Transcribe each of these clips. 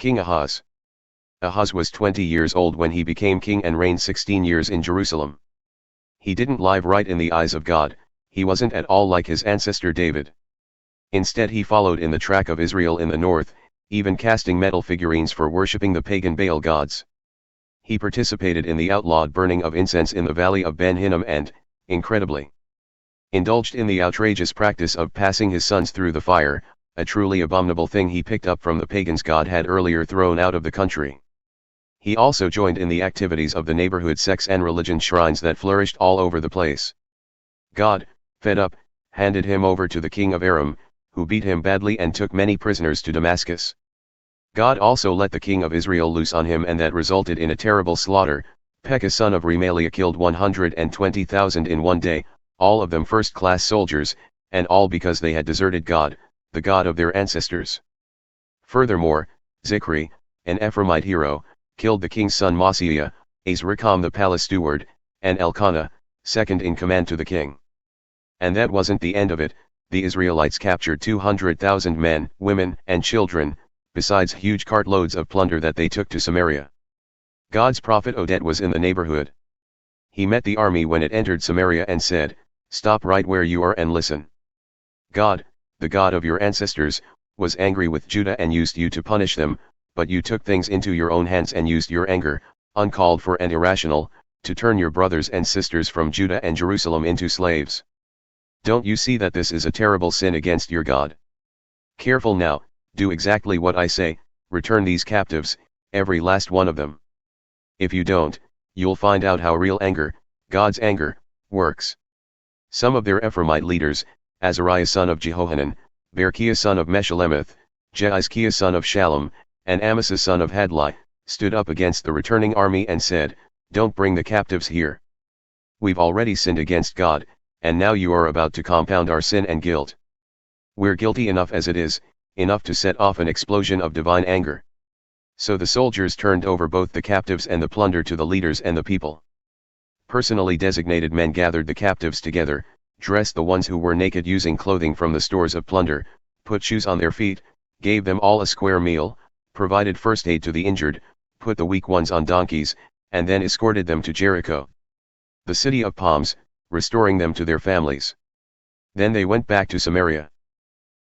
King Ahaz. Ahaz was 20 years old when he became king and reigned 16 years in Jerusalem. He didn't live right in the eyes of God. He wasn't at all like his ancestor David. Instead he followed in the track of Israel in the north, even casting metal figurines for worshipping the pagan Baal gods. He participated in the outlawed burning of incense in the Valley of Ben Hinnom and, incredibly, indulged in the outrageous practice of passing his sons through the fire, a truly abominable thing he picked up from the pagans God had earlier thrown out of the country. He also joined in the activities of the neighborhood sects and religion shrines that flourished all over the place. God, fed up, handed him over to the king of Aram, who beat him badly and took many prisoners to Damascus. God also let the king of Israel loose on him, and that resulted in a terrible slaughter. Pekah son of Remaliah killed 120,000 in one day, all of them first-class soldiers, and all because they had deserted God, the God of their ancestors. Furthermore, Zicri, an Ephraimite hero, killed the king's son Maaseiah, Azrikam the palace steward, and Elkanah, second in command to the king. And that wasn't the end of it. The Israelites captured 200,000 men, women, and children, besides huge cartloads of plunder that they took to Samaria. God's prophet Oded was in the neighborhood. He met the army when it entered Samaria and said, "Stop right where you are and listen. God, the God of your ancestors, was angry with Judah and used you to punish them, but you took things into your own hands and used your anger, uncalled for and irrational, to turn your brothers and sisters from Judah and Jerusalem into slaves. Don't you see that this is a terrible sin against your God? Careful now, do exactly what I say, return these captives, every last one of them. If you don't, you'll find out how real anger, God's anger, works." Some of their Ephraimite leaders, Azariah son of Jehohanan, Berechiah son of Meshullemeth, Jeizkiah son of Shallum, and Amasah son of Hadlai, stood up against the returning army and said, "Don't bring the captives here. We've already sinned against God, and now you are about to compound our sin and guilt. We're guilty enough as it is, enough to set off an explosion of divine anger." So the soldiers turned over both the captives and the plunder to the leaders and the people. Personally designated men gathered the captives together, dressed the ones who were naked using clothing from the stores of plunder, put shoes on their feet, gave them all a square meal, provided first aid to the injured, put the weak ones on donkeys, and then escorted them to Jericho, the city of palms, restoring them to their families. Then they went back to Samaria.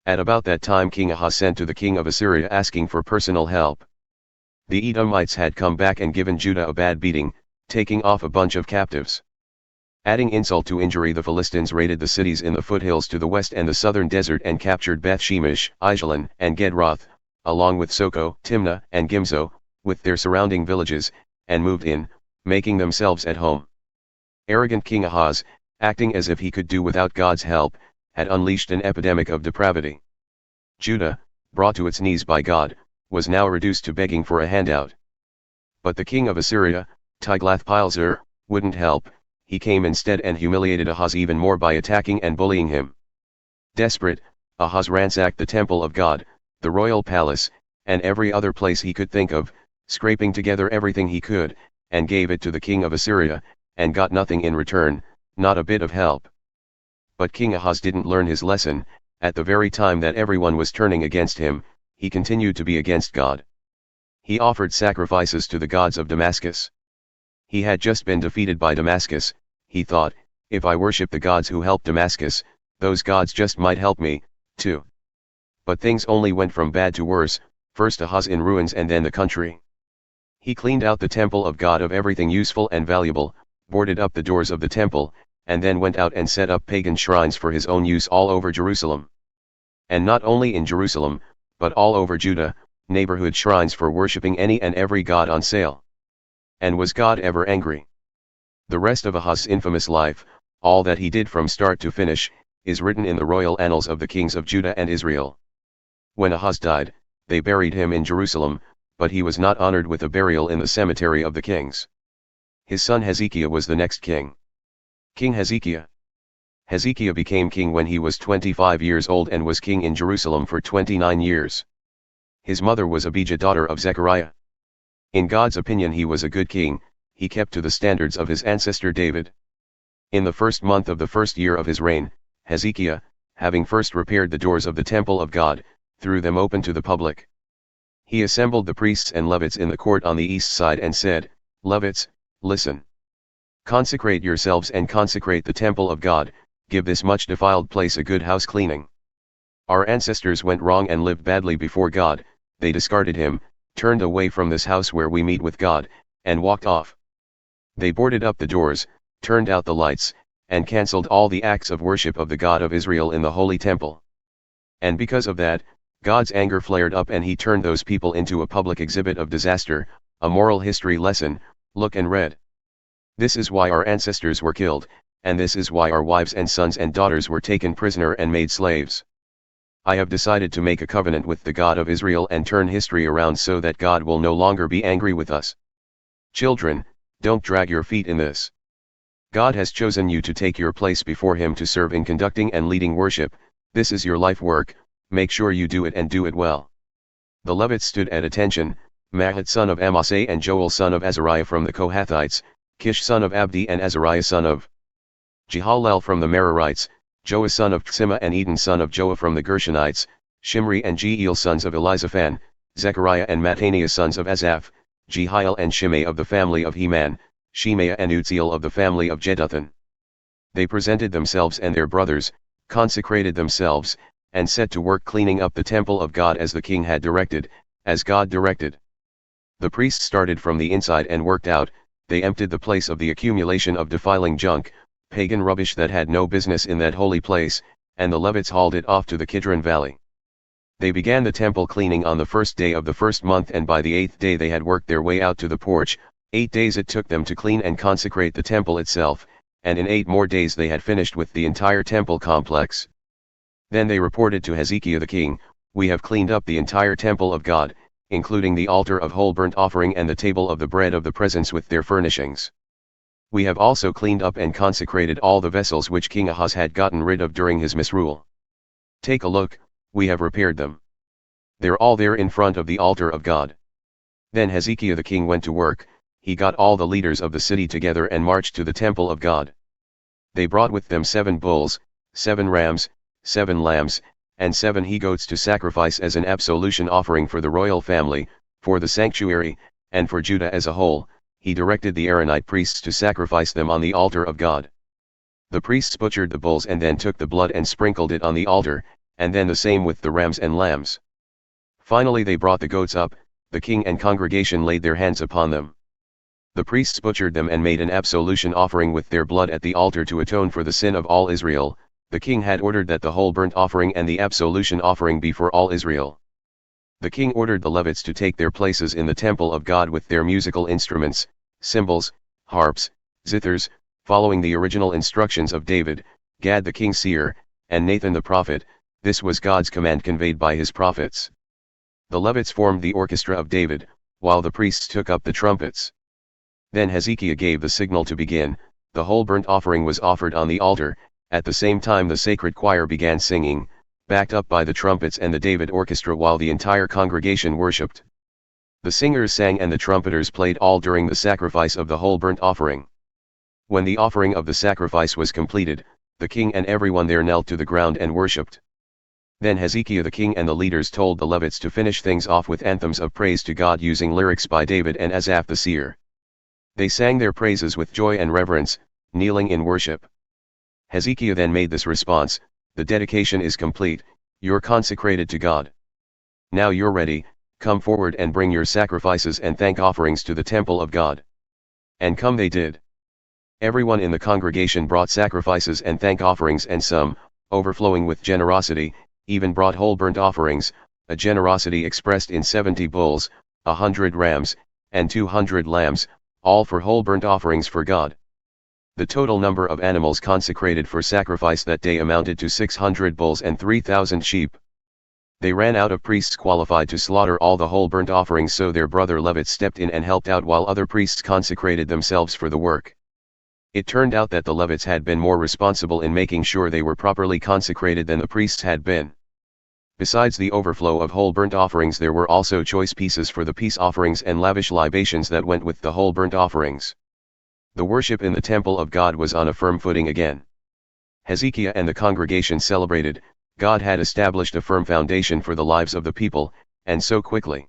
At about that time King Ahaz sent to the king of Assyria asking for personal help. The Edomites had come back and given Judah a bad beating, taking off a bunch of captives. Adding insult to injury, the Philistines raided the cities in the foothills to the west and the southern desert and captured Beth Shemesh, Aijalon, and Gedroth, along with Soko, Timnah, and Gimzo, with their surrounding villages, and moved in, making themselves at home. Arrogant King Ahaz, acting as if he could do without God's help, had unleashed an epidemic of depravity. Judah, brought to its knees by God, was now reduced to begging for a handout. But the king of Assyria, Tiglath-Pileser, wouldn't help. He came instead and humiliated Ahaz even more by attacking and bullying him. Desperate, Ahaz ransacked the temple of God, the royal palace, and every other place he could think of, scraping together everything he could, and gave it to the king of Assyria, and got nothing in return, not a bit of help. But King Ahaz didn't learn his lesson. At the very time that everyone was turning against him, he continued to be against God. He offered sacrifices to the gods of Damascus. He had just been defeated by Damascus. He thought, if I worship the gods who helped Damascus, those gods just might help me, too. But things only went from bad to worse, first Ahaz in ruins and then the country. He cleaned out the temple of God of everything useful and valuable, boarded up the doors of the temple, and then went out and set up pagan shrines for his own use all over Jerusalem. And not only in Jerusalem, but all over Judah, neighborhood shrines for worshipping any and every god on sale. And was God ever angry? The rest of Ahaz's infamous life, all that he did from start to finish, is written in the Royal Annals of the kings of Judah and Israel. When Ahaz died, they buried him in Jerusalem, but he was not honored with a burial in the cemetery of the kings. His son Hezekiah was the next king. King Hezekiah. Hezekiah became king when he was 25 years old and was king in Jerusalem for 29 years. His mother was Abijah, daughter of Zechariah. In God's opinion he was a good king. He kept to the standards of his ancestor David. In the first month of the first year of his reign, Hezekiah, having first repaired the doors of the temple of God, threw them open to the public. He assembled the priests and Levites in the court on the east side and said, Levites, listen. Consecrate yourselves and consecrate the temple of God, give this much defiled place a good house cleaning. Our ancestors went wrong and lived badly before God, they discarded him, turned away from this house where we meet with God, and walked off. They boarded up the doors, turned out the lights, and cancelled all the acts of worship of the God of Israel in the holy temple. And because of that, God's anger flared up and he turned those people into a public exhibit of disaster, a moral history lesson. Look and read. This is why our ancestors were killed, and this is why our wives and sons and daughters were taken prisoner and made slaves. I have decided to make a covenant with the God of Israel and turn history around so that God will no longer be angry with us. Children, don't drag your feet in this. God has chosen you to take your place before him to serve in conducting and leading worship. This is your life work, make sure you do it and do it well. The Levites stood at attention, Mahat son of Maaseiah and Joel son of Azariah from the Kohathites, Kish son of Abdi and Azariah son of Jehalel from the Merarites, Joah son of Tsima and Eden son of Joah from the Gershonites, Shimri and Jeiel sons of Elizaphan, Zechariah and Mattaniah sons of Asaph, Jehiel and Shimei of the family of Heman, Shemaiah and Uzziel of the family of Jeduthun. They presented themselves and their brothers, consecrated themselves, and set to work cleaning up the temple of God as the king had directed, as God directed. The priests started from the inside and worked out, they emptied the place of the accumulation of defiling junk, pagan rubbish that had no business in that holy place, and the Levites hauled it off to the Kidron Valley. They began the temple cleaning on the first day of the first month, and by the 8th day they had worked their way out to the porch. 8 days it took them to clean and consecrate the temple itself, and in 8 more days they had finished with the entire temple complex. Then they reported to Hezekiah the king, "We have cleaned up the entire temple of God, including the altar of whole burnt offering and the table of the bread of the presence with their furnishings. We have also cleaned up and consecrated all the vessels which King Ahaz had gotten rid of during his misrule. Take a look, we have repaired them. They're all there in front of the altar of God." Then Hezekiah the king went to work. He got all the leaders of the city together and marched to the temple of God. They brought with them 7 bulls, 7 rams, 7 lambs, and 7 he-goats to sacrifice as an absolution offering for the royal family, for the sanctuary, and for Judah as a whole. He directed the Aaronite priests to sacrifice them on the altar of God. The priests butchered the bulls and then took the blood and sprinkled it on the altar, and then the same with the rams and lambs. Finally they brought the goats up, the king and congregation laid their hands upon them. The priests butchered them and made an absolution offering with their blood at the altar to atone for the sin of all Israel. The king had ordered that the whole burnt offering and the absolution offering be for all Israel. The king ordered the Levites to take their places in the temple of God with their musical instruments, cymbals, harps, zithers, following the original instructions of David, Gad the king's seer, and Nathan the prophet. This was God's command conveyed by his prophets. The Levites formed the orchestra of David, while the priests took up the trumpets. Then Hezekiah gave the signal to begin. The whole burnt offering was offered on the altar. At the same time the sacred choir began singing, backed up by the trumpets and the David orchestra, while the entire congregation worshipped. The singers sang and the trumpeters played all during the sacrifice of the whole burnt offering. When the offering of the sacrifice was completed, the king and everyone there knelt to the ground and worshipped. Then Hezekiah the king and the leaders told the Levites to finish things off with anthems of praise to God using lyrics by David and Asaph the seer. They sang their praises with joy and reverence, kneeling in worship. Hezekiah then made this response: "The dedication is complete, you're consecrated to God. Now you're ready, come forward and bring your sacrifices and thank offerings to the temple of God." And come they did. Everyone in the congregation brought sacrifices and thank offerings, and some, overflowing with generosity, even brought whole burnt offerings, a generosity expressed in 70 bulls, 100 rams, and 200 lambs, all for whole burnt offerings for God. The total number of animals consecrated for sacrifice that day amounted to 600 bulls and 3,000 sheep. They ran out of priests qualified to slaughter all the whole burnt offerings, so their brother Levites stepped in and helped out while other priests consecrated themselves for the work. It turned out that the Levites had been more responsible in making sure they were properly consecrated than the priests had been. Besides the overflow of whole burnt offerings, there were also choice pieces for the peace offerings and lavish libations that went with the whole burnt offerings. The worship in the temple of God was on a firm footing again. Hezekiah and the congregation celebrated. God had established a firm foundation for the lives of the people, and so quickly.